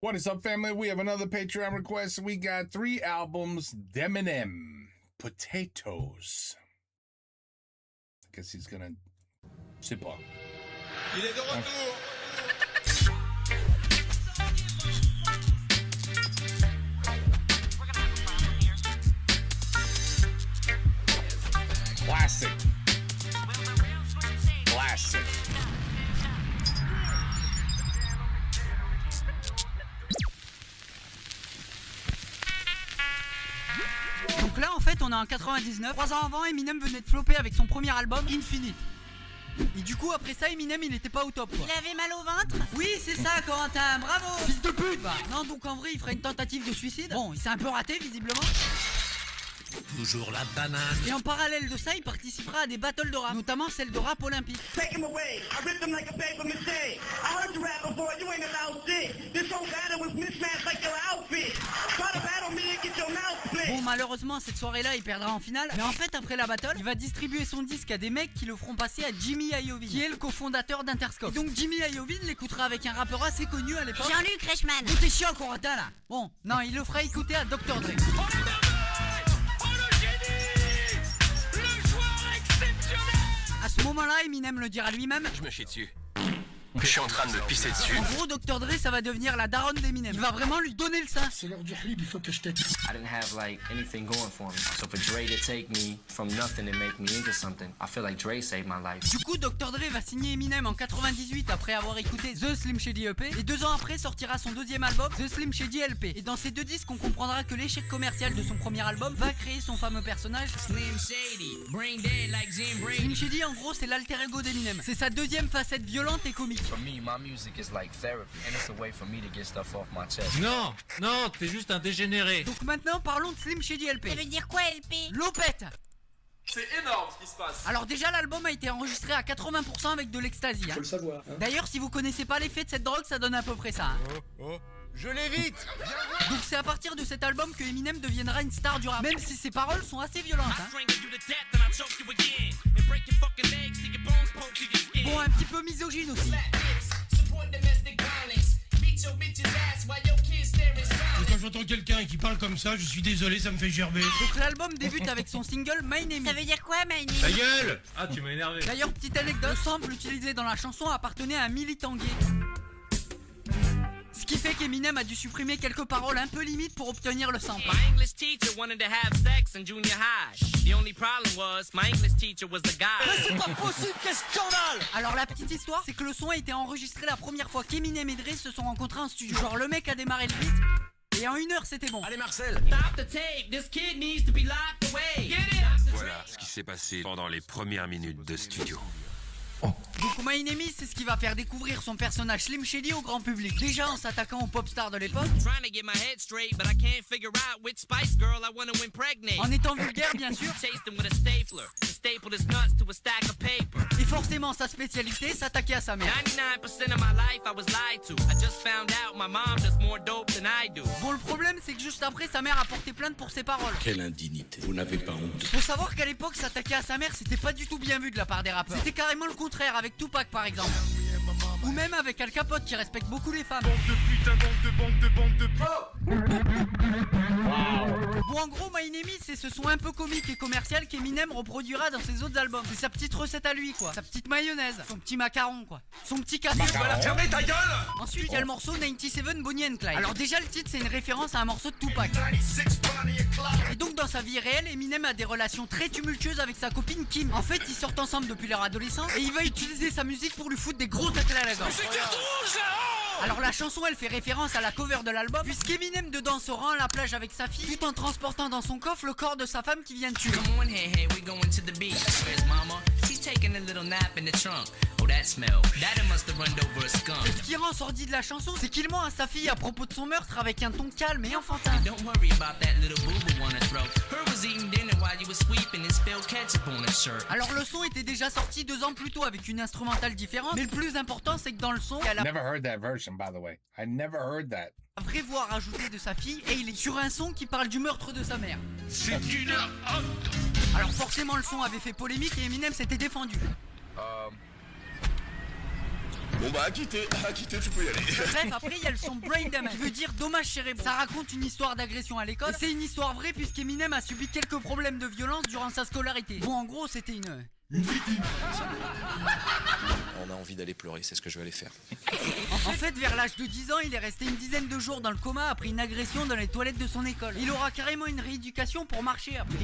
What is up, family? We have another Patreon request. We got 3 albums, d'Eminem, Potatoes. I guess he's gonna... Je sais pas. Il est de retour. Classic. Classic. Donc là en fait on est en 99, 3 ans avant Eminem venait de flopper avec son premier album Infinite. Et du coup après ça Eminem il était pas au top quoi. Il avait mal au ventre? Oui c'est ça Corentin, bravo. Fils de pute bah. Non donc en vrai il ferait une tentative de suicide. Bon il s'est un peu raté visiblement. Toujours la banane. Et en parallèle de ça il participera à des battles de rap, notamment celle de rap olympique. Take him away. I ripped him like a paper mache. I heard you rap before, you ain't allowed shit. This whole battle was mismatched like your outfit. Try to battle me and get your mouth split. Bon malheureusement cette soirée là il perdra en finale. Mais en fait après la battle il va distribuer son disque à des mecs qui le feront passer à Jimmy Iovine, qui est le cofondateur d'Interscope. Et donc Jimmy Iovine l'écoutera avec un rappeur assez connu à l'époque. Jean-Luc Reichmann. Tout est chiant Corentin là. Bon non il le fera écouter à Dr Dre. À ce moment-là, Eminem le dira lui-même. Je me chie dessus. Je suis en train de me pisser dessus. En gros, Dr Dre, ça va devenir la daronne d'Eminem. Il va vraiment lui donner le sein. C'est l'heure du halib, il faut que je t'aide. I didn't have like anything going for me. So for Dre to take me from nothing and make me into something, I feel like Dre saved my life. Du coup, Dr Dre va signer Eminem en 98 après avoir écouté The Slim Shady EP. Et 2 ans après sortira son deuxième album, The Slim Shady LP. Et dans ces 2 disques, on comprendra que l'échec commercial de son premier album va créer son fameux personnage Slim Shady, brain dead like Jim Brady. Slim Shady, en gros, c'est l'alter ego d'Eminem. C'est sa deuxième facette violente et comique. For me, my music is like therapy, and it's a way for me to get stuff off my chest. Non, non, t'es juste un dégénéré. Donc maintenant, parlons de Slim Shady LP. Ça veut dire quoi LP? Lopette. C'est énorme ce qui se passe. Alors déjà l'album a été enregistré à 80% avec de l'ecstasy hein. Faut le savoir. Hein. D'ailleurs si vous connaissez pas l'effet de cette drogue ça donne à peu près ça hein. Je l'évite. Donc c'est à partir de cet album que Eminem deviendra une star du rap. Même si ses paroles sont assez violentes hein. Bon un petit peu misogyne aussi. Et quand j'entends quelqu'un qui parle comme ça, je suis désolé, ça me fait gerber. Donc l'album débute avec son single My Name Ça Is. veut dire quoi, my name? Ta gueule. Ah, tu m'as énervé. D'ailleurs petite anecdote, le sample utilisé dans la chanson appartenait à un militant gay. Ce qui fait qu'Eminem a dû supprimer quelques paroles un peu limites pour obtenir le sample. My English teacher wanted to have sex in junior high. The only problem was my English teacher was the guy. C'est pas possible, quel scandale! Alors la petite histoire, c'est que le son a été enregistré la première fois qu'Eminem et Dre se sont rencontrés en studio. Genre le mec a démarré le beat et en 1 heure c'était bon. Allez Marcel. Stop the tape, this kid needs to be locked away. Get it? Voilà ce qui s'est passé pendant les premières minutes de studio. Donc My Name Is, c'est ce qui va faire découvrir son personnage Slim Shady au grand public. Déjà en s'attaquant aux pop stars de l'époque, Trying to get my head straight, but I can't figure out which Spice Girl I want to impregnate. en étant vulgaire bien sûr. Chased him with a stapler and stapled his nuts to a stack of paper. Et forcément sa spécialité, s'attaquer à sa mère. 99% of my life I was lied to. I just found out my mom does more dope than I do. Bon le problème c'est que juste après sa mère a porté plainte pour ses paroles. Quelle indignité. Vous n'avez pas honte. Faut savoir qu'à l'époque s'attaquer à sa mère c'était pas du tout bien vu de la part des rappeurs. C'était carrément le contraire avec Tupac par exemple. Ou même avec Al Capote qui respecte beaucoup les femmes. Bon en gros My Name Is c'est ce son un peu comique et commercial qu'Eminem reproduira dans ses autres albums. C'est sa petite recette à lui quoi. Sa petite mayonnaise, son petit macaron quoi. Son petit café. Fermez ta gueule. Ensuite il y a le morceau 97 Bonnie and Clyde. Alors déjà le titre c'est une référence à un morceau de Tupac. Et donc dans sa vie réelle Eminem a des relations très tumultueuses avec sa copine Kim. En fait ils sortent ensemble depuis leur adolescence et il va utiliser sa musique pour lui foutre des gros tacles à la gorge. Alors la chanson elle fait référence à la cover de l'album puisqu'Eminem dedans se rend à la plage avec sa fille tout en transportant dans son coffre le corps de sa femme qui vient de tuer. Come on, hey, hey, we going to the beach. Where's mama? She's taking a little nap in the trunk. Oh, that smell. Daddy must have run over a skunk. Et ce qui rend sordide la chanson, c'est qu'il ment à sa fille à propos de son meurtre avec un ton calme et enfantin. Don't worry about that little boo-boo on her throat. Her was eating dinner while you was sweeping and spilled ketchup on her shirt. Alors le son était déjà sorti 2 ans plus tôt avec une instrumentale différente, mais le plus important c'est que dans le son, il y a la Never heard that version, by the way. I never heard that. vraie voix rajoutée de sa fille et il est sur un son qui parle du meurtre de sa mère. C'est une honte. Alors forcément le son avait fait polémique et Eminem s'était défendu. Bon bah, à quitter, tu peux y aller. Bref, après il y a le son Brain Damage, qui veut dire dommage cérébral. Ça raconte une histoire d'agression à l'école. Et c'est une histoire vraie puisqu'Eminem a subi quelques problèmes de violence durant sa scolarité. Bon, en gros, c'était une victime. On a envie d'aller pleurer, c'est ce que je vais aller faire. En fait, vers l'âge de 10 ans, il est resté une dizaine de jours dans le coma après une agression dans les toilettes de son école. Il aura carrément une rééducation pour marcher après.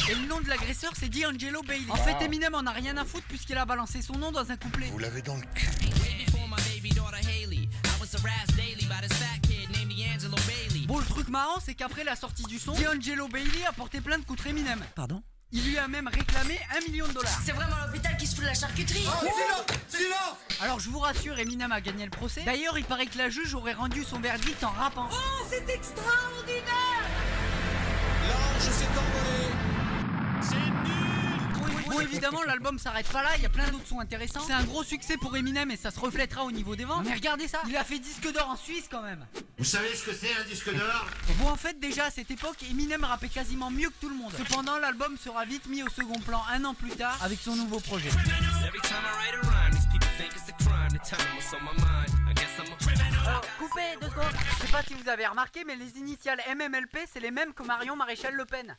Et le nom de l'agresseur, c'est D'Angelo Bailey. En fait, Eminem en a rien à foutre puisqu'il a balancé son nom dans un couplet. Vous l'avez dans le cul. Bon, le truc marrant, c'est qu'après la sortie du son, D'Angelo Bailey a porté plainte contre Eminem. Pardon ? Il lui a même réclamé $1 million. C'est vraiment l'hôpital qui se fout de la charcuterie. Silence! Alors je vous rassure, Eminem a gagné le procès. D'ailleurs, il paraît que la juge aurait rendu son verdict en rappant. Oh, c'est extraordinaire! L'ange s'est envolé. Bon, évidemment, l'album s'arrête pas là, il y a plein d'autres sons intéressants. C'est un gros succès pour Eminem et ça se reflètera au niveau des ventes. Mais regardez ça, il a fait disque d'or en Suisse quand même. Vous savez ce que c'est un disque d'or? Bon, en fait, déjà à cette époque, Eminem rappait quasiment mieux que tout le monde. Cependant, l'album sera vite mis au second plan un an plus tard avec son nouveau projet. Alors, coupez 2 secondes. Je sais pas si vous avez remarqué, mais les initiales MMLP, c'est les mêmes que Marion Maréchal Le Pen.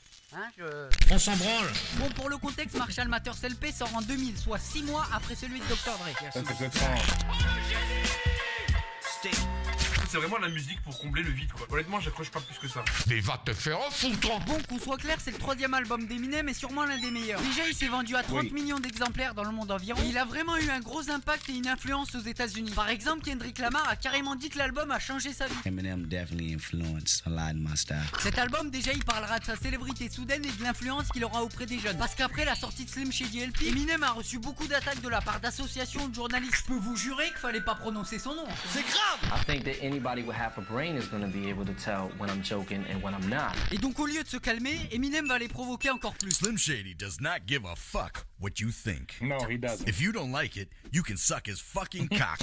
On s'en branle. Bon, pour le contexte, Marshall Mathers LP sort en 2000, soit 6 mois après celui de Dr. Dre. Ça, c'est peut-être ça. C'est vraiment la musique pour combler le vide, quoi. Honnêtement, j'accroche pas plus que ça. Mais va te faire foutre. Bon, qu'on soit clair, c'est le 3e album d'Eminem et sûrement l'un des meilleurs. Déjà, il s'est vendu à 30 millions d'exemplaires dans le monde environ. Et il a vraiment eu un gros impact et une influence aux États-Unis. Par exemple, Kendrick Lamar a carrément dit que l'album a changé sa vie. Eminem definitely influenced a lot in my style. Cet album, déjà, il parlera de sa célébrité soudaine et de l'influence qu'il aura auprès des jeunes. Parce qu'après la sortie de Slim Shady LP, Eminem a reçu beaucoup d'attaques de la part d'associations de journalistes. Je peux vous jurer qu'il fallait pas prononcer son nom. C'est grave! I think that anybody with half a brain is gonna be able to tell when I'm joking and when I'm not. Et donc, au lieu de se calmer, Eminem va les provoquer encore plus. Slim Shady does not give a fuck what you think. No, he doesn't. If you don't like it, you can suck his fucking cock.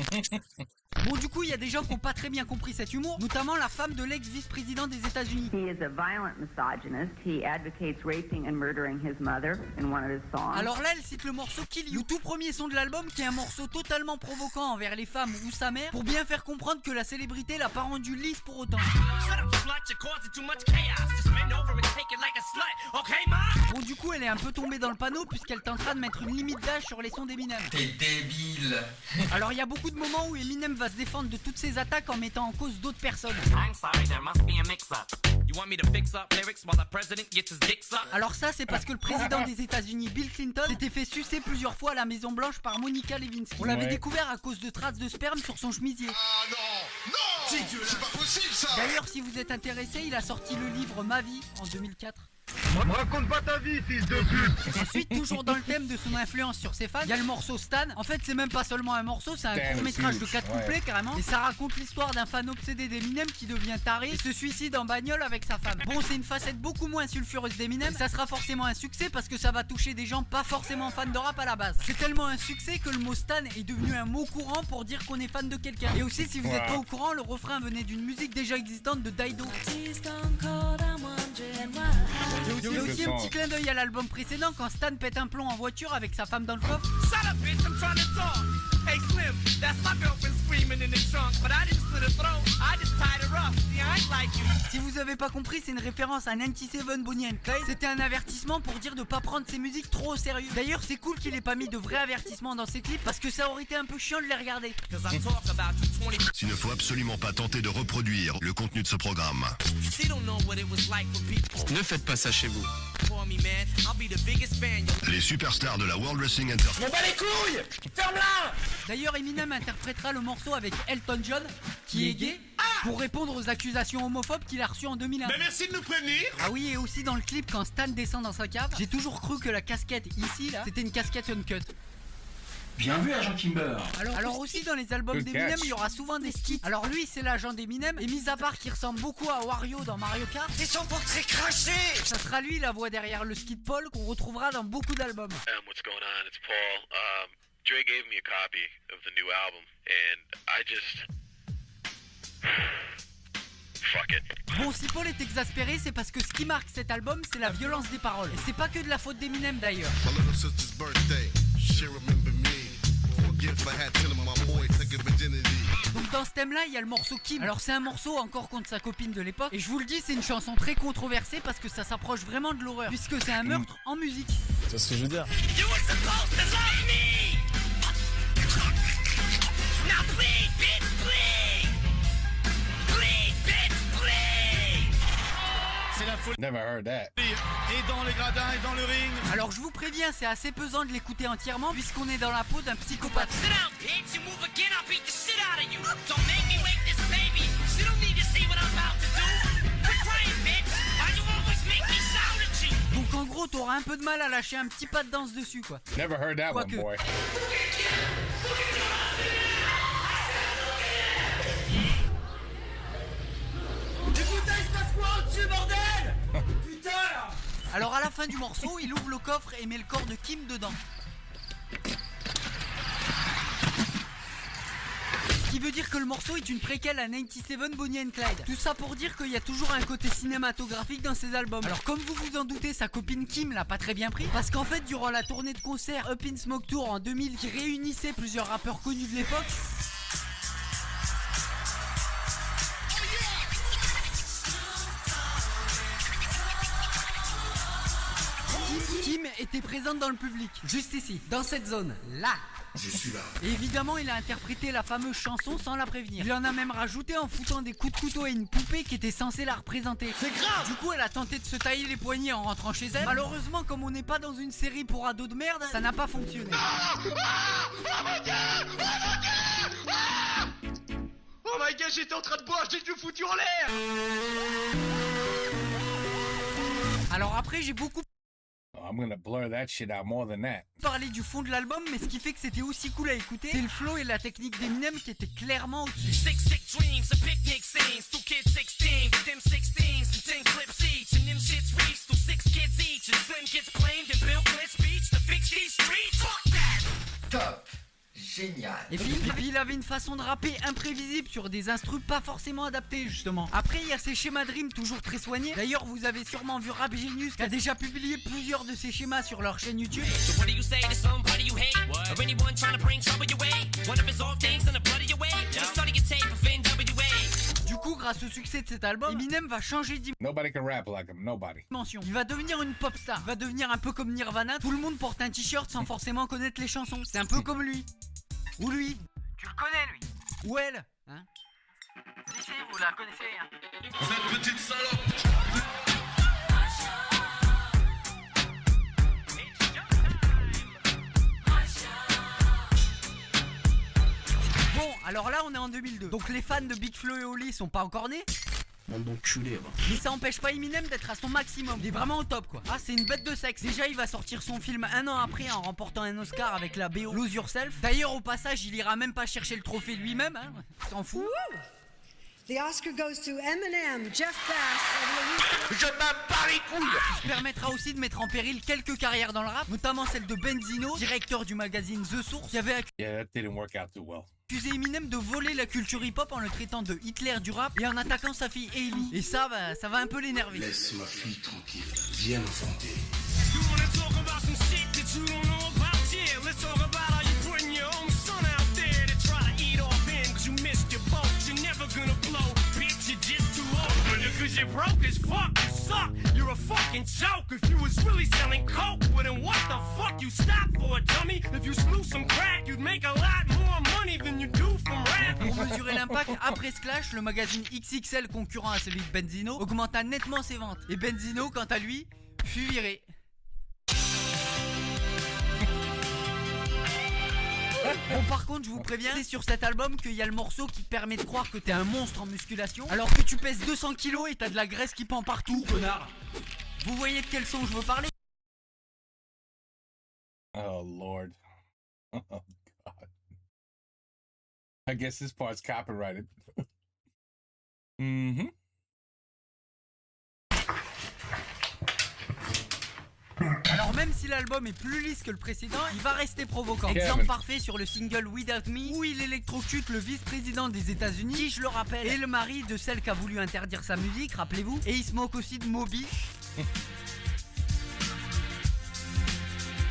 Bon, du coup, il y a des gens qui n'ont pas très bien compris cet humour, notamment la femme de l'ex-vice-président des États-Unis. He is a violent misogynist. He advocates raping and murdering his mother in one of his songs. Alors là, elle cite le morceau Kill You, le tout premier son de l'album, qui est un morceau totalement provoquant envers les femmes ou sa mère, pour bien faire comprendre que la célébrité l'a pas rendu lisse pour autant. Bon, du coup, elle est un peu tombée dans le panneau puisqu'elle tentera de mettre une limite d'âge sur les sons d'Eminem. T'es débile. Alors, il y a beaucoup de moments où Eminem va se défendre de toutes ses attaques en mettant en cause d'autres personnes. Alors ça, c'est parce que le président des États-Unis, Bill Clinton, s'était fait sucer plusieurs fois à la Maison Blanche par Monica Lewinsky. On l'avait découvert à cause de traces de sperme sur son chemisier. Ah non! Non! C'est pas possible ça! D'ailleurs, si vous êtes intéressé, il a sorti le livre Ma vie en 2004. Me raconte pas ta vie, fils de pute! Ensuite, toujours dans le thème de son influence sur ses fans, il y a le morceau Stan. En fait, c'est même pas seulement un morceau, c'est un court-métrage de 4 couplets carrément. Et ça raconte l'histoire d'un fan obsédé d'Eminem qui devient taré et se suicide en bagnole avec sa femme. Bon, c'est une facette beaucoup moins sulfureuse d'Eminem. Ça sera forcément un succès parce que ça va toucher des gens pas forcément fans de rap à la base. C'est tellement un succès que le mot Stan est devenu un mot courant pour dire qu'on est fan de quelqu'un. Et aussi, si vous êtes pas au courant, le refrain venait d'une musique déjà existante de Dido. Il y a aussi un petit clin d'œil à l'album précédent quand Stan pète un plomb en voiture avec sa femme dans le coffre. Si vous avez pas compris, c'est une référence à 97 Bonnie and Clyde. C'était un avertissement pour dire de pas prendre ses musiques trop au sérieux. D'ailleurs, c'est cool qu'il ait pas mis de vrais avertissements dans ses clips parce que ça aurait été un peu chiant de les regarder. Il ne faut absolument pas tenter de reproduire le contenu de ce programme. Ne faites pas ça chez vous. Les superstars de la World Wrestling Entertainment. M'en bats les couilles! Ferme-la! D'ailleurs, Eminem interprétera le morceau avec Elton John, qui est gay, pour répondre aux accusations homophobes qu'il a reçues en 2001. Mais merci de nous prévenir! Ah oui, et aussi dans le clip, quand Stan descend dans sa cave, j'ai toujours cru que la casquette ici, là, c'était une casquette uncut. Bien vu, agent Kimber. Alors aussi dans les albums d'Eminem, il y aura souvent des skits. Alors lui, c'est l'agent d'Eminem, et mis à part qu'il ressemble beaucoup à Wario dans Mario Kart, C'est son portrait craché! ça sera lui la voix derrière le skit Paul qu'on retrouvera dans beaucoup d'albums. What's going on? It's Paul. Dre gave me a copy of the new album, and I just... Fuck it. Bon, si Paul est exaspéré, c'est parce que ce qui marque cet album, c'est la violence des paroles. Et c'est pas que de la faute d'Eminem d'ailleurs. My little sister's birthday, she remember me. For a gift I had to my boy, take a virginity. Donc dans ce thème-là, il y a le morceau Kim. Alors c'est un morceau encore contre sa copine de l'époque. Et je vous le dis, c'est une chanson très controversée parce que ça s'approche vraiment de l'horreur. Puisque c'est un meurtre en musique. C'est ce que je veux dire. You were supposed to love me! Now bleed, bitch, bleed! Bleed, bitch, bleed! C'est la folie. Never heard that. Et dans les gradins et dans le ring. Alors je vous préviens, c'est assez pesant de l'écouter entièrement puisqu'on est dans la peau d'un psychopathe. Sit down, bitch! You move again, I'll beat the shit out of you! Don't make me wake this baby! She don't need to see what I'm about to do! Quit crying, bitch! Why you always make me shout at you? Donc en gros, t'auras un peu de mal à lâcher un petit pas de danse dessus, quoi. Never heard that one, boy. Écoutez, il se passe quoi au-dessus, bordel? Putain là! Alors à la fin du morceau, il ouvre le coffre et met le corps de Kim dedans. Ce qui veut dire que le morceau est une préquelle à 97 Bonnie and Clyde. Tout ça pour dire qu'il y a toujours un côté cinématographique dans ses albums. Alors comme vous vous en doutez, sa copine Kim l'a pas très bien pris. Parce qu'en fait, durant la tournée de concert Up in Smoke Tour en 2000 qui réunissait plusieurs rappeurs connus de l'époque, Kim était présente dans le public, juste ici, dans cette zone, là. Je suis là. Et évidemment, il a interprété la fameuse chanson sans la prévenir. Il en a même rajouté en foutant des coups de couteau à une poupée qui était censée la représenter. C'est grave! Du coup, elle a tenté de se tailler les poignets en rentrant chez elle. Malheureusement, comme on n'est pas dans une série pour ados de merde, ça n'a pas fonctionné. Oh my god, j'étais en train de boire, j'ai tout foutu en l'air! Alors après, j'ai beaucoup I'm gonna blur that shit out more than that. parlé du fond de l'album, mais ce qui fait que c'était aussi cool à écouter, c'est le flow et la technique d'Eminem qui était clairement au-dessus. Six dreams and picnic scenes, 2 kids 16, with them 16s and 10 clips each, and them shits reach to 6 kids each, and Slim gets blamed and Bill Clinton speech to fix these streets. Fuck that! Top. Génial. Et puis il avait une façon de rapper imprévisible sur des instrus pas forcément adaptés justement. Après il y a ses schémas de rime toujours très soignés. D'ailleurs vous avez sûrement vu Rap Genius qui a déjà publié plusieurs de ses schémas sur leur chaîne YouTube. So what do you say to somebody you hate? Or anyone trying to bring trouble your way? One of his old things in the blood of your way? Just study your tape of NWA. Du coup grâce au succès de cet album, Eminem va changer Nobody can rap like him, nobody. dimension. Il va devenir une pop star. Il va devenir un peu comme Nirvana. Tout le monde porte un t-shirt sans forcément connaître les chansons. C'est un peu comme lui. Ou lui. Tu le connais, lui? Ou elle. Hein? Ici, vous la connaissez, hein? Cette petite salope. Bon, alors là on est en 2002. Donc les fans de Big Flo et Oli sont pas encore nés. Mon bon culé, va. Mais ça empêche pas Eminem d'être à son maximum. Il est vraiment au top quoi. Ah c'est une bête de sexe. Déjà il va sortir son film un an après en remportant un Oscar avec la BO Lose Yourself. D'ailleurs au passage il ira même pas chercher le trophée lui-même hein. Il s'en fout. The Oscar goes to Eminem, Jeff Bass. Je m'en bats les couilles! Il se permettra aussi de mettre en péril quelques carrières dans le rap, notamment celle de Benzino, directeur du magazine The Source, qui avait Yeah, that didn't work out too well. accusé Eminem de voler la culture hip-hop en le traitant de Hitler du rap et en attaquant sa fille Hailey. Et ça, bah, ça va un peu l'énerver. Laisse ma fille tranquille. Viens m'enfanter. You wanna talk about some shit that you don't know about? Yeah, let's talk about how you putting your own son out there to try to eat off in, cause you missed your boat. You're never gonna blow, bitch, you're just too old. Cause you're broke as fuck, you suck. You're a fucking joke. If you was really selling coke, well then what the fuck you stop for, dummy? If you slew some crack, you'd make a lot more money than you do from rap. Pour mesurer l'impact, après ce clash, le magazine XXL concurrent à celui de Benzino augmenta nettement ses ventes. Et Benzino, quant à lui, fut viré. Bon par contre je vous préviens, c'est sur cet album qu'il y a le morceau qui te permet de croire que t'es un monstre en musculation alors que tu pèses 200 kilos et t'as de la graisse qui pend partout, connard. Vous voyez de quel son je veux parler? Oh Lord. Oh God. I guess this part's copyrighted. Mm-hmm. Alors même si l'album est plus lisse que le précédent, il va rester provoquant. Kevin. Exemple parfait sur le single Without Me, où il électrocute le vice-président des États-Unis, qui, je le rappelle, est le mari de celle qui a voulu interdire sa musique, rappelez-vous. Et il se moque aussi de Moby.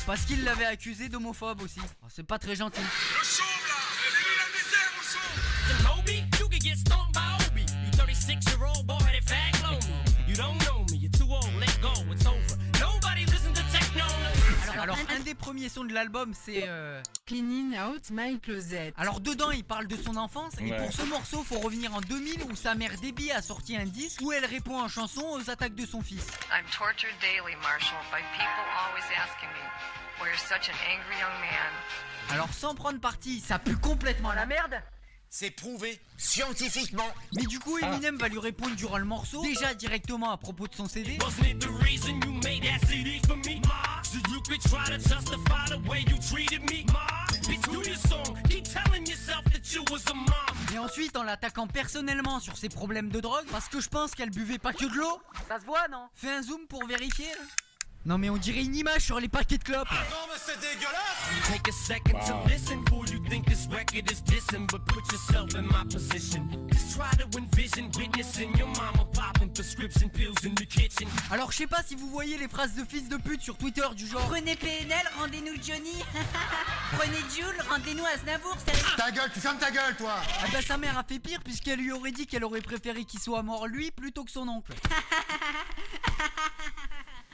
Parce qu'il l'avait accusé d'homophobe aussi. Oh, c'est pas très gentil. Moby, you can get stomped by Obi. You 36-year-old boy that fag low me. You don't know me, you're too old, let go, it's over. Nobody listen to techno. Alors, un des premiers sons de l'album, c'est Cleaning Out My Closet. Alors dedans, il parle de son enfance. Et Ouais. pour ce morceau, faut revenir en 2000 où sa mère Debbie a sorti un disque où elle répond en chanson aux attaques de son fils. I'm tortured daily, Marshall, by people always asking me, well, you're such an angry young man. Alors sans prendre parti, ça pue complètement la merde. C'est prouvé scientifiquement. Mais du coup, Eminem va lui répondre durant le morceau, déjà directement à propos de son CD. Wasn't it the reason you made that CD for me? So you could try to justify the way you treated me? Bitch, do your song, keep telling yourself that you was a mom. Et ensuite, en l'attaquant personnellement sur ses problèmes de drogue, parce que je pense qu'elle buvait pas que de l'eau. Ça se voit, non? Fais un zoom pour vérifier, là. Non mais on dirait une image sur les paquets de clopes. Non mais c'est dégueulasse. Take a second to listen before you think this record is dissing, but put yourself in my position. Just try to envision witnessing your mama popping prescription pills in the kitchen. Alors je sais pas si vous voyez les phrases de fils de pute sur Twitter du genre prenez PNL, rendez-nous Johnny. Prenez Jules, rendez-nous Aznavour. Ta gueule, tu fermes ta gueule, toi. Ah bah sa mère a fait pire puisqu'elle lui aurait dit qu'elle aurait préféré qu'il soit mort lui plutôt que son oncle.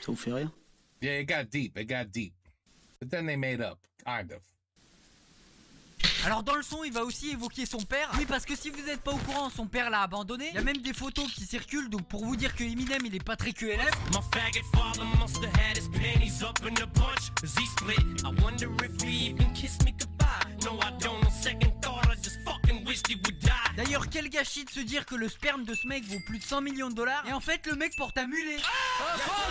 Ça vous fait rire? Yeah, it got deep. But then they made up, kind of. Alors dans le son, il va aussi évoquer son père. Oui, parce que si vous n'êtes pas au courant, son père l'a abandonné. Il y a même des photos qui circulent, donc pour vous dire que Eminem, il est pas très QLF. My faggot father must have had his panties up in a bunch. As he split, I wonder if he even kissed me goodbye. No, I don't. On second thought, I just fucking wished he would die. D'ailleurs, quel gâchis de se dire que le sperme de ce mec vaut plus de 100 millions de dollars. Et en fait, le mec porte un mulet.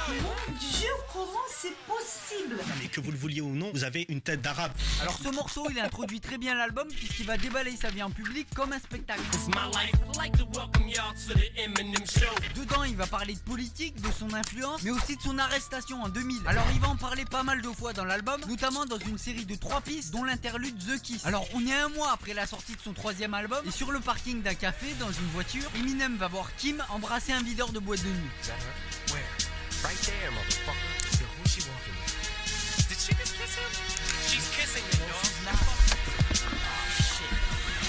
Mon Dieu, comment c'est possible? Mais que vous le vouliez ou non, vous avez une tête d'arabe. Alors ce morceau, il introduit très bien l'album puisqu'il va déballer sa vie en public comme un spectacle. It's my life. I'd like to welcome y'all to the Eminem Show. Dedans, il va parler de politique, de son influence, mais aussi de son arrestation en 2000. Alors il va en parler pas mal de fois dans l'album, notamment dans une série de 3 pistes, dont l'interlude The Kiss. Alors on est un mois après la sortie de son 3e album, et sur le parking d'un café, dans une voiture, Eminem va voir Kim embrasser un videur de boîte de nuit. Right there, motherfucker. So who's she walking with? Did she just kiss him? She's kissing him, dog. She's not.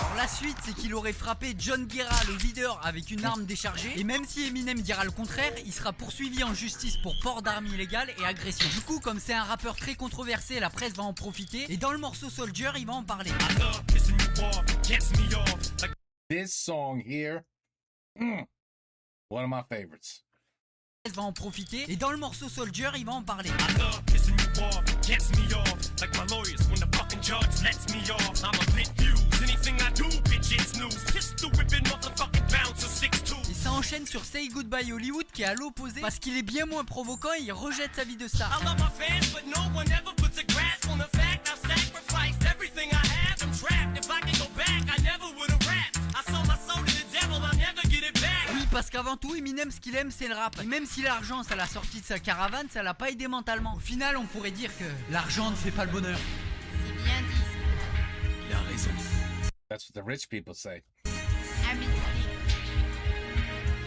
Alors la suite, c'est qu'il aurait frappé John Guerra, le videur, avec une arme déchargée. Et même si Eminem dira le contraire, il sera poursuivi en justice pour port d'armes illégales et agression. Du coup, comme c'est un rappeur très controversé, la presse va en profiter. Et dans le morceau Soldier, il va en parler. This song here, one of my favorites. Va en profiter. Et dans le morceau Soldier, il va en parler. Et ça enchaîne sur Say Goodbye Hollywood qui est à l'opposé parce qu'il est bien moins provoquant et il rejette sa vie de star. Oui, parce qu'avant tout, Eminem, ce qu'il aime, c'est le rap. Et même si l'argent, ça l'a sorti de sa caravane, ça l'a pas aidé mentalement. Au final, on pourrait dire que l'argent ne fait pas le bonheur. C'est bien dit. Il a raison. That's what the rich people say.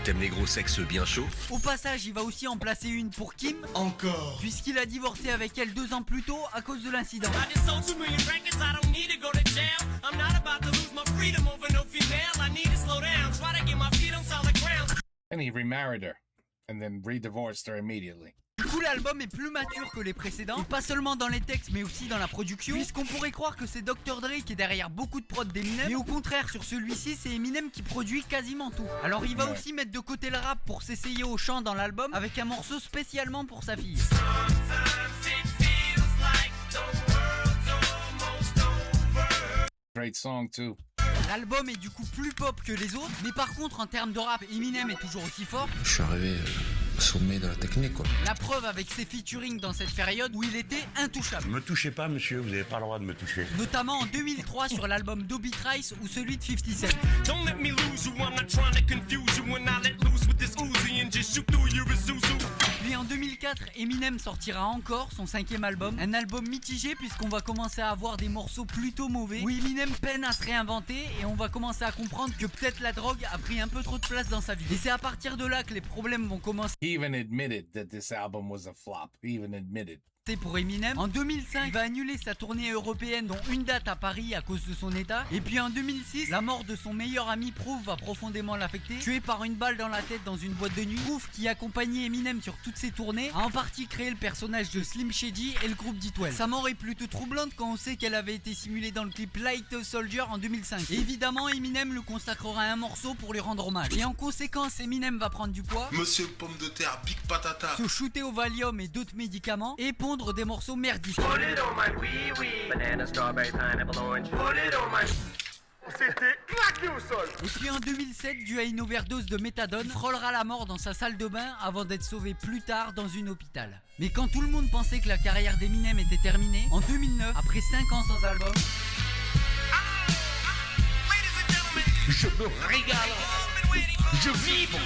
T'aimes les gros sexes bien chauds? Au passage, il va aussi en placer une pour Kim. Encore. Puisqu'il a divorcé avec elle 2 ans plus tôt à cause de l'incident. And he remarried her, and then re-divorced her immediately. Du coup, l'album est plus mature que les précédents, et pas seulement dans les textes mais aussi dans la production, puisqu'on pourrait croire que c'est Dr. Dre qui est derrière beaucoup de prods d'Eminem, mais au contraire sur celui-ci c'est Eminem qui produit quasiment tout. Alors il va aussi mettre de côté le rap pour s'essayer au chant dans l'album avec un morceau spécialement pour sa fille. Great song too. L'album est du coup plus pop que les autres, mais par contre en termes de rap, Eminem est toujours aussi fort. Je suis arrivé sommet de la technique, quoi. La preuve avec ses featuring dans cette période où il était intouchable. Me touchez pas, monsieur, vous n'avez pas le droit de me toucher. Notamment en 2003 sur l'album Dobby Trice ou celui de 50 Cent. Don't let me lose you, I'm not trying to confuse you when I let loose with this Uzi and just shoot through your Isuzu. Puis en 2004, Eminem sortira encore son 5e album, un album mitigé puisqu'on va commencer à avoir des morceaux plutôt mauvais, où Eminem peine à se réinventer et on va commencer à comprendre que peut-être la drogue a pris un peu trop de place dans sa vie. Et c'est à partir de là que les problèmes vont commencer. He even admitted that this album was a flop. He even admitted. Pour Eminem. En 2005, il va annuler sa tournée européenne dont une date à Paris à cause de son état. Et puis en 2006, la mort de son meilleur ami Proof va profondément l'affecter. Tué par une balle dans la tête dans une boîte de nuit. Proof, qui accompagnait Eminem sur toutes ses tournées, a en partie créé le personnage de Slim Shady et le groupe D12. Sa mort est plutôt troublante quand on sait qu'elle avait été simulée dans le clip Light a Soldier en 2005. Et évidemment, Eminem lui consacrera un morceau pour lui rendre hommage. Et en conséquence, Eminem va prendre du poids, Monsieur Pomme de Terre, Big Patata, se shooter au Valium et d'autres médicaments et pondre des morceaux merdiques. C'était claqué au sol. Et puis en 2007, dû à une overdose de méthadone, il frôlera la mort dans sa salle de bain avant d'être sauvé plus tard dans une hôpital. Mais quand tout le monde pensait que la carrière d'Eminem était terminée, en 2009, après 5 ans sans album, Je me régale. Je vibre.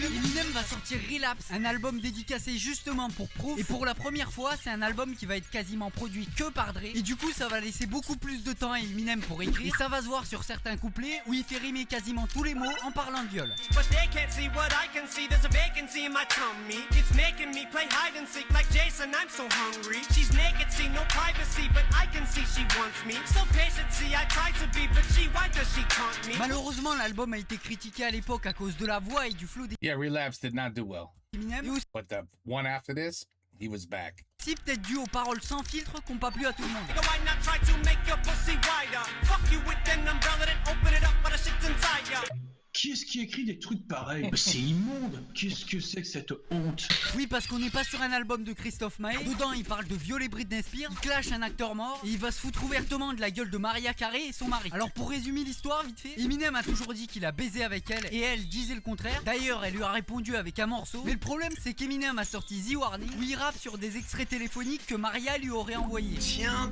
Eminem va sortir Relapse, un album dédicacé justement pour Proof. Et pour la première fois, c'est un album qui va être quasiment produit que par Dre. Et du coup, ça va laisser beaucoup plus de temps à Eminem pour écrire. Et ça va se voir sur certains couplets où il fait rimer quasiment tous les mots en parlant de viol. But they can't see what I can see. There's a vacancy in my tummy. It's making me play hide and seek like Jason. I'm so hungry. She's naked, see no privacy, but I can see she wants me. So patient, see I try to be, but why does she taunt me? Malheureusement, l'album a été critiqué à l'époque à cause de la voix et du flow Yeah, Relapse did not do well. d'Eminem. But the one after this, he was back. Si peut-être dû aux paroles sans filtre qui n'ont pas plu à tout le monde. Why not try to make your pussy wider? Fuck you with an umbrella and open it up, but the shit's inside ya. Qui est-ce qui écrit des trucs pareils? C'est immonde. Qu'est-ce que c'est que cette honte? Oui, parce qu'on n'est pas sur un album de Christophe Maé. Dedans, il parle de violer Britney Spears, il clash un acteur mort et il va se foutre ouvertement de la gueule de Mariah Carey et son mari. Alors pour résumer l'histoire vite fait, Eminem a toujours dit qu'il a baisé avec elle et elle disait le contraire. D'ailleurs, elle lui a répondu avec un morceau. Mais le problème, c'est qu'Eminem a sorti The Warning où il rappe sur des extraits téléphoniques que Mariah lui aurait envoyés. Tiens.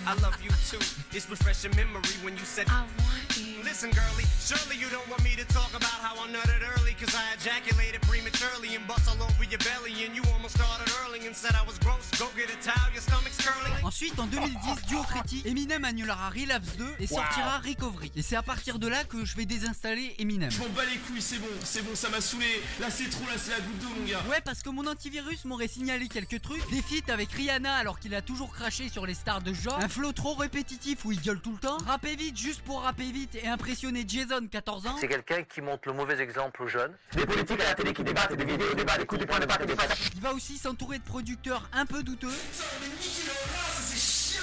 I love you too. It's refreshing memory when you said I want you. Listen, girlie, surely you don't want me to talk about how I nutted early, cause I ejaculated prematurely and bust all over your belly, and you almost started earling and said I was gross. Go get a towel, your stomach's curling. Ensuite, en 2010, duo critique, Eminem annulera Relapse 2 et sortira Recovery. Et c'est à partir de là que je vais désinstaller Eminem. Je m'en bats les couilles, c'est bon, ça m'a saoulé. Là c'est trop, là c'est la goutte d'eau, mon gars. Ouais, parce que mon antivirus m'aurait signalé quelques trucs. Des feats avec Rihanna alors qu'il a toujours craché sur les stars de ce genre. Un flow trop répétitif où il gueule tout le temps. Rapper vite juste pour rapper vite et impressionner Jason, 14 ans. C'est quelqu'un qui montre le mauvais exemple aux jeunes. Des politiques à la télé qui débattent, des vidéos débats, des coups de poing de batte et des patates. Il va aussi s'entourer de producteurs un peu douteux.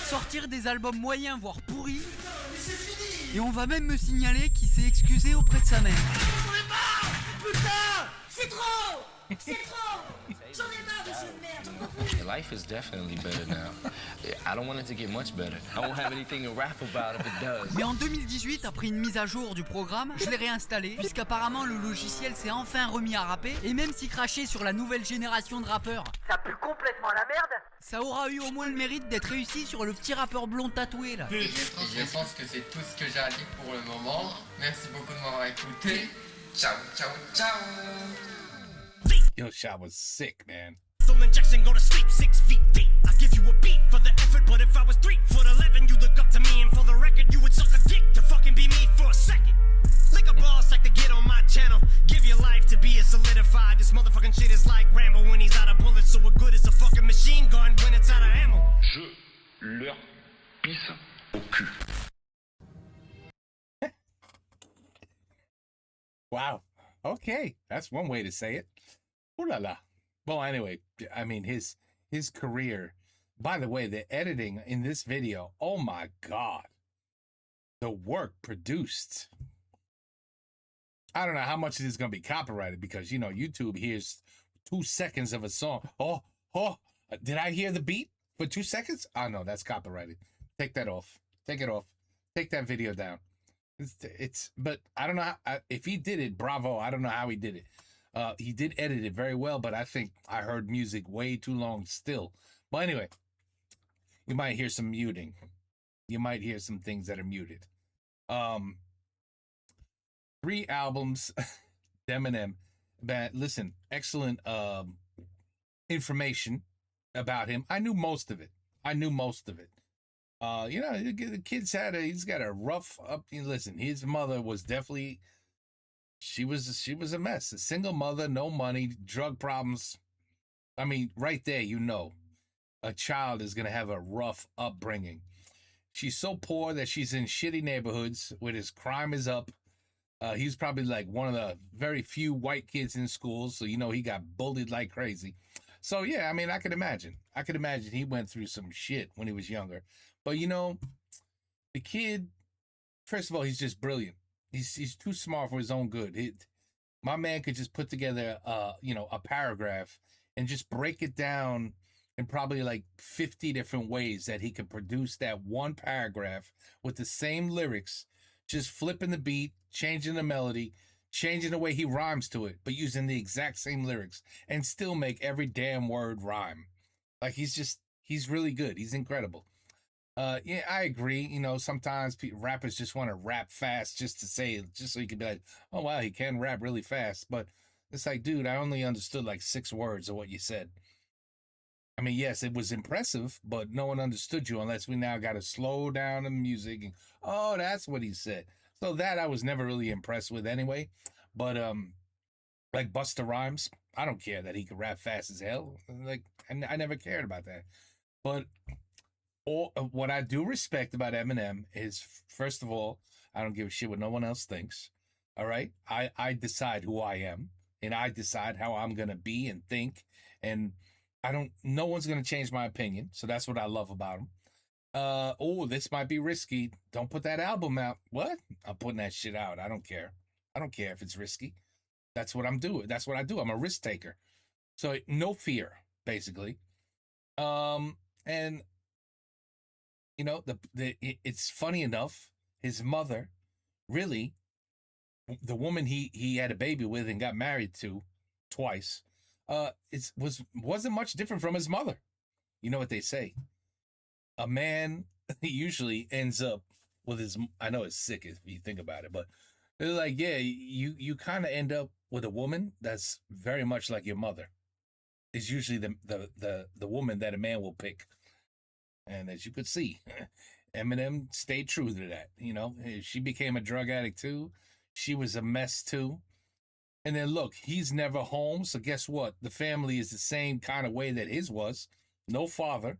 Sortir des albums moyens voire pourris. Et on va même me signaler qu'il s'est excusé auprès de sa mère. Putain, c'est trop. J'en ai marre de cette merde. Life is definitely better now. I don't want it to get much better. I won't have anything to rap about if it does. Mais en 2018, après une mise à jour du programme, je l'ai réinstallé, puisqu'apparemment le logiciel s'est enfin remis à rapper, et même si cracher sur la nouvelle génération de rappeurs, ça pue complètement la merde. Ça aura eu au moins le mérite d'être réussi sur le petit rappeur blond tatoué là. Je pense que c'est tout ce que j'ai à dire pour le moment. Merci beaucoup de m'avoir écouté. Ciao. Yo, Sha was sick, man. Soul injection, go to sleep 6 feet deep. I give you a beat for the effort, but if I was 3'11", you'd look up to me, and for the record, you would suck a dick to fucking be me for a second. Lick a ball sack to get on my channel. Give your life to be it solidified. This motherfucking shit is like Rambo when he's out of bullets, so what good is a fucking machine gun when it's out of ammo? Je leur pisse au cul. Wow. Okay, that's one way to say it. Ooh la la. Well, anyway, I mean his career. By the way, the editing in this video, oh my God. The work produced. I don't know how much of this is going to be copyrighted because, you know, YouTube hears 2 seconds of a song. Oh, did I hear the beat for 2 seconds? Oh, no, that's copyrighted. Take that off. Take it off. Take that video down. But I don't know if he did it. Bravo. I don't know how he did it. He did edit it very well, but I think I heard music way too long still. But anyway, you might hear some muting. You might hear some things that are muted. 3 albums, Eminem. But listen, excellent information about him. I knew most of it. You know, the kid's he's got a rough up. Listen, his mother was definitely, she was a mess. A single mother, no money, drug problems. I mean, right there, you know, a child is going to have a rough upbringing. She's so poor that she's in shitty neighborhoods where his crime is up. He's probably like one of the very few white kids in school. So, you know, he got bullied like crazy. So, yeah, I mean, I could imagine he went through some shit when he was younger. But, you know, the kid, first of all, he's just brilliant. He's too smart for his own good. My man could just put together, a paragraph and just break it down in probably like 50 different ways that he could produce that one paragraph with the same lyrics, just flipping the beat, changing the melody, changing the way he rhymes to it, but using the exact same lyrics and still make every damn word rhyme. Like he's really good. He's incredible. Yeah, I agree. You know, sometimes rappers just want to rap fast just to say it, just so you can be like, oh, wow, he can rap really fast. But it's like, dude, I only understood like 6 words of what you said. I mean, yes, it was impressive, but no one understood you unless we now got to slow down the music. And, oh, that's what he said. So that I was never really impressed with anyway. But like Busta Rhymes, I don't care that he could rap fast as hell. Like, I never cared about that. But what I do respect about Eminem is, first of all, I don't give a shit what no one else thinks. All right? I decide who I am, and I decide how I'm going to be and think. And no one's going to change my opinion. So that's what I love about him. This might be risky. Don't put that album out. What? I'm putting that shit out. I don't care. I don't care if it's risky. That's what I'm doing. That's what I do. I'm a risk taker. So no fear, basically. And you know, it's funny enough, his mother, really, the woman he had a baby with and got married to twice, wasn't much different from his mother. You know what they say? A man usually ends up with his, I know it's sick if you think about it, but they're like, yeah, you kind of end up with a woman that's very much like your mother. It's usually the woman that a man will pick. And as you could see, Eminem stayed true to that. You know, she became a drug addict too. She was a mess too. And then look, he's never home. So guess what? The family is the same kind of way that his was. No father.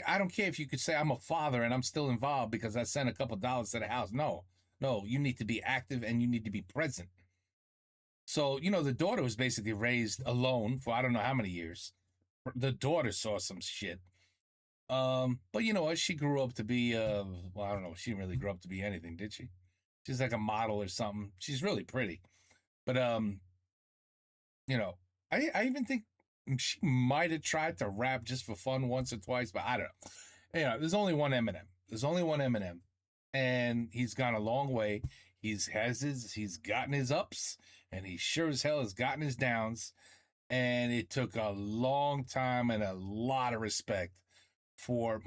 I don't care if you could say I'm a father and I'm still involved because I sent a couple dollars to the house. No, you need to be active and you need to be present. So, you know, the daughter was basically raised alone for I don't know how many years. The daughter saw some shit. But you know what? She grew up to be, I don't know. She didn't really grow up to be anything, did she? She's like a model or something. She's really pretty. But, you know, I even think she might have tried to rap just for fun once or twice, but I don't know. You know, there's only one Eminem. And he's gone a long way. He's gotten his ups, and he sure as hell has gotten his downs. And it took a long time and a lot of respect for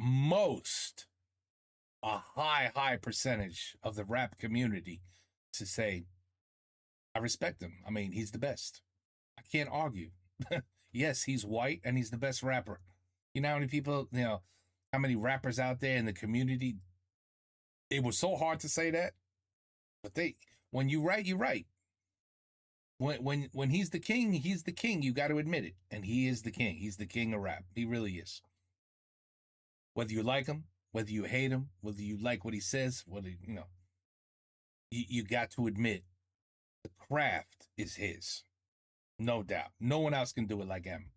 a high percentage of the rap community to say, I respect him. I mean, he's the best. I can't argue. Yes, he's white and he's the best rapper. You know how many people, you know, how many rappers out there in the community? It was so hard to say that. But when you write, you write. When he's the king, he's the king. You got to admit it. And he is the king. He's the king of rap. He really is. Whether you like him, whether you hate him, whether you like what he says, whether, you know, you got to admit the craft is his. No doubt. No one else can do it like him.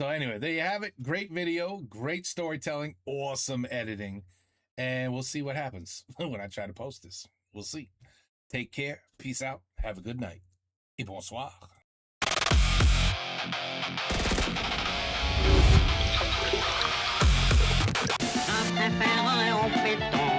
So anyway, there you have it. Great video, great storytelling, awesome editing. And we'll see what happens when I try to post this. We'll see. Take care. Peace out. Have a good night. Et bonsoir. Un préféré en pétant.